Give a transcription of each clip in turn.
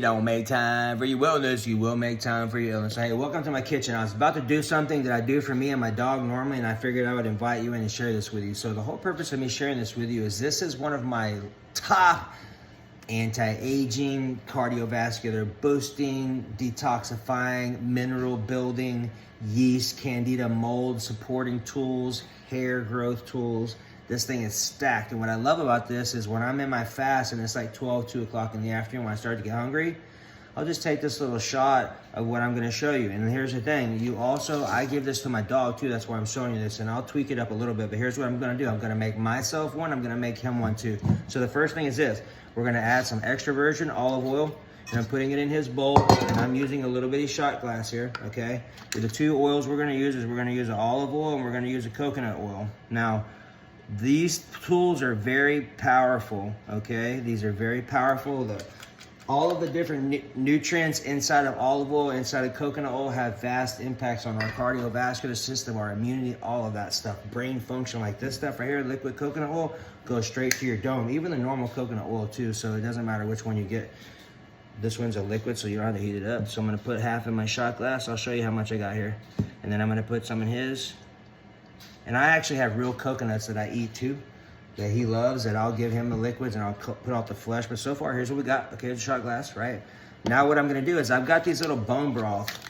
You don't make time for your wellness, you will make time for your illness. Hey, welcome to my kitchen. I was about to do something that I do for me and my dog normally, and I figured I would invite you in and share this with you. So the whole purpose of me sharing this with you is this is one of my top anti-aging, cardiovascular boosting, detoxifying, mineral building, yeast, candida, mold supporting tools, hair growth tools. This thing is stacked. And what I love about this is when I'm in my fast and it's like 2 o'clock in the afternoon when I start to get hungry, I'll just take this little shot of what I'm gonna show you. And here's the thing, I give this to my dog too, that's why I'm showing you this, and I'll tweak it up a little bit, but here's what I'm gonna do. I'm gonna make myself one, I'm gonna make him one too. So the first thing is this, we're gonna add some extra virgin olive oil, and I'm putting it in his bowl, and I'm using a little bitty shot glass here, okay? The two oils we're gonna use is we're gonna use an olive oil and we're gonna use a coconut oil. Now, these tools are very powerful, okay? These are very powerful. All of the different nutrients inside of olive oil, inside of coconut oil have vast impacts on our cardiovascular system, our immunity, all of that stuff. Brain function, like this stuff right here, liquid coconut oil, goes straight to your dome. Even the normal coconut oil too, so it doesn't matter which one you get. This one's a liquid, so you don't have to heat it up. So I'm gonna put half in my shot glass. I'll show you how much I got here. And then I'm gonna put some in his. And I actually have real coconuts that I eat too, that he loves, that I'll give him the liquids and I'll put off the flesh. But so far, here's what we got. Okay, it's a shot glass, right? Now what I'm gonna do is I've got these little bone broth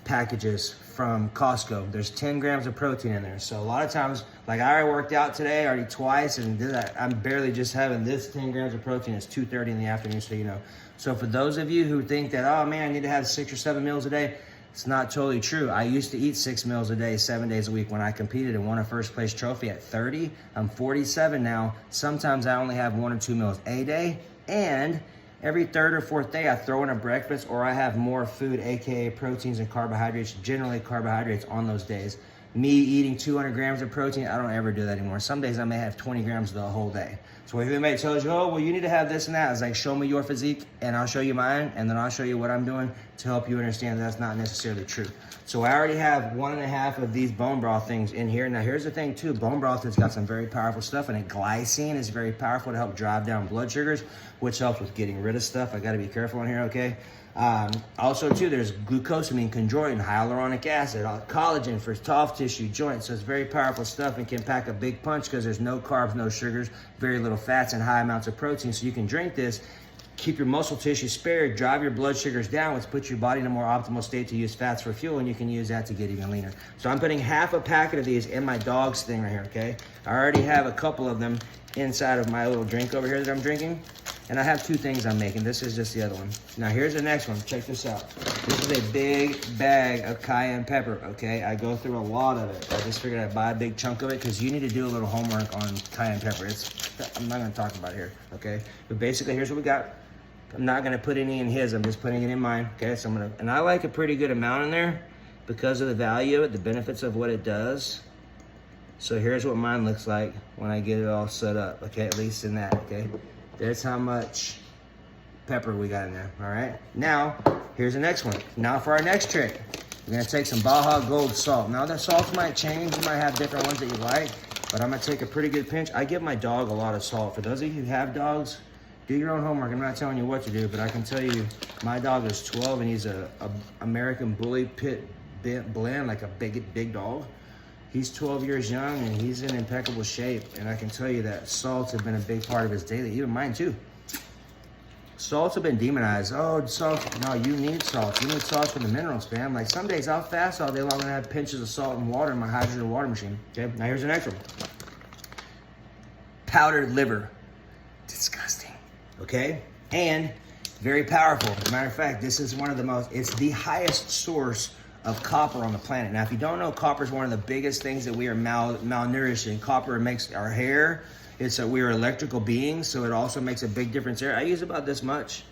packages from Costco. There's 10 grams of protein in there. So a lot of times, like I already worked out today, already twice, and I'm barely just having this 10 grams of protein. It's 2:30 in the afternoon, so you know. So for those of you who think that, oh man, I need to have 6 or 7 meals a day, it's not totally true. I used to eat 6 meals a day, 7 days a week when I competed and won a first place trophy at 30. I'm 47 now. Sometimes I only have 1 or 2 meals a day. And every third or fourth day I throw in a breakfast or I have more food, AKA proteins and carbohydrates, generally carbohydrates on those days. Me eating 200 grams of protein, I don't ever do that anymore. Some days I may have 20 grams the whole day. So if anybody tells you, oh, well, you need to have this and that, it's like, show me your physique and I'll show you mine, and then I'll show you what I'm doing to help you understand that's not necessarily true. So I already have 1.5 of these bone broth things in here. Now here's the thing too, bone broth has got some very powerful stuff in it. Glycine is very powerful to help drive down blood sugars, which helps with getting rid of stuff. I gotta be careful in here, okay? Also too, there's glucosamine, chondroitin, hyaluronic acid, collagen for soft tissue, joints. So it's very powerful stuff and can pack a big punch because there's no carbs, no sugars, very little fats and high amounts of protein. So you can drink this, keep your muscle tissue spared, drive your blood sugars down, which puts your body in a more optimal state to use fats for fuel, and you can use that to get even leaner. So I'm putting half a packet of these in my dog's thing right here, okay? I already have a couple of them inside of my little drink over here that I'm drinking. And I have 2 things I'm making. This is just the other one. Now here's the next one. Check this out. This is a big bag of cayenne pepper, okay? I go through a lot of it. I just figured I'd buy a big chunk of it because you need to do a little homework on cayenne pepper. I'm not gonna talk about it here, okay? But basically, here's what we got. I'm not gonna put any in his, I'm just putting it in mine, okay? So and I like a pretty good amount in there because of the value of it, the benefits of what it does. So here's what mine looks like when I get it all set up, okay? At least in that, okay? There's how much pepper we got in there, all right? Now, here's the next one. Now for our next trick, we're gonna take some Baja Gold salt. Now the salts might change, you might have different ones that you like, but I'm gonna take a pretty good pinch. I give my dog a lot of salt. For those of you who have dogs, do your own homework. I'm not telling you what to do, but I can tell you, my dog is 12 and he's a American Bully Pit blend, like a big dog. He's 12 years young and he's in impeccable shape. And I can tell you that salts have been a big part of his daily, even mine too. Salts have been demonized. Oh, salt, no, you need salt. You need salt for the minerals, fam. Like some days I'll fast all day long and I have pinches of salt and water in my hydrogen water machine. Okay, now here's the next one. Powdered liver. Disgusting, okay? And very powerful. As a matter of fact, this is one of the it's the highest source of copper on the planet. Now, if you don't know, copper is one of the biggest things that we are malnourished in. Copper makes our hair. We are electrical beings, so it also makes a big difference there. I use about this much,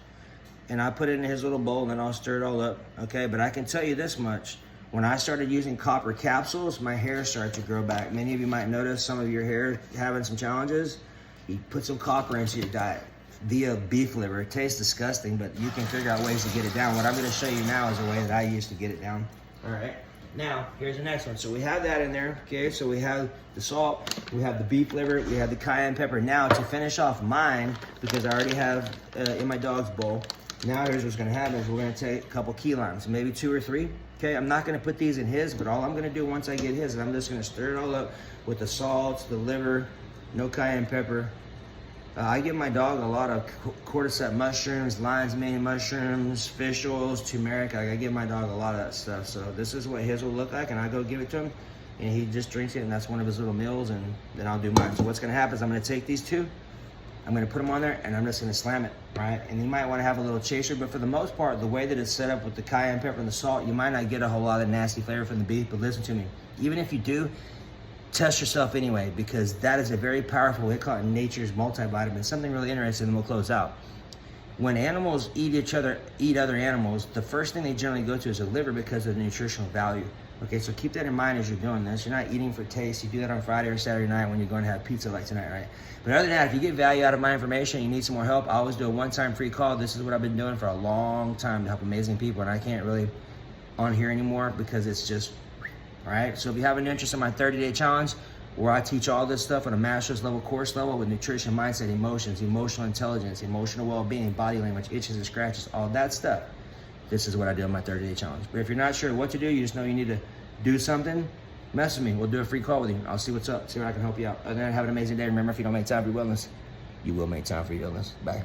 and I put it in his little bowl, and then I'll stir it all up, okay? But I can tell you this much. When I started using copper capsules, my hair started to grow back. Many of you might notice some of your hair having some challenges. You put some copper into your diet via beef liver. It tastes disgusting, but you can figure out ways to get it down. What I'm gonna show you now is a way that I used to get it down. All right, now here's the next one. So we have that in there, okay? So we have the salt, we have the beef liver, we have the cayenne pepper. Now to finish off mine, because I already have in my dog's bowl, Now here's what's gonna happen is we're gonna take a couple key limes, maybe 2 or 3. Okay, I'm not gonna put these in his, but all I'm gonna do once I get his is I'm just gonna stir it all up with the salt, the liver, no cayenne pepper. I give my dog a lot of cordyceps mushrooms, lion's mane mushrooms, fish oils, turmeric. I give my dog a lot of that stuff. So this is what his will look like, and I go give it to him, and he just drinks it, and that's one of his little meals, and then I'll do mine. So what's gonna happen is I'm gonna take these 2, I'm gonna put them on there, and I'm just gonna slam it, right? And you might wanna have a little chaser, but for the most part, the way that it's set up with the cayenne pepper and the salt, you might not get a whole lot of nasty flavor from the beef, but listen to me. Even if you do, test yourself anyway, because that is a very powerful, we call it nature's multivitamin, something really interesting, and we'll close out. When animals eat other animals, the first thing they generally go to is the liver because of the nutritional value. Okay, so keep that in mind as you're doing this. You're not eating for taste. You do that on Friday or Saturday night when you're going to have pizza like tonight, right? But other than that, if you get value out of my information, you need some more help, I always do a one-time free call. This is what I've been doing for a long time to help amazing people, and I can't really on here anymore because it's just, all right? So if you have an interest in my 30-day challenge, where I teach all this stuff on a master's level course level with nutrition, mindset, emotions, emotional intelligence, emotional well-being, body language, itches and scratches, all that stuff, this is what I do on my 30-day challenge. But if you're not sure what to do, you just know you need to do something, message me. We'll do a free call with you. I'll see what's up, see where I can help you out. Other than that, have an amazing day. Remember, if you don't make time for your wellness, you will make time for your illness. Bye.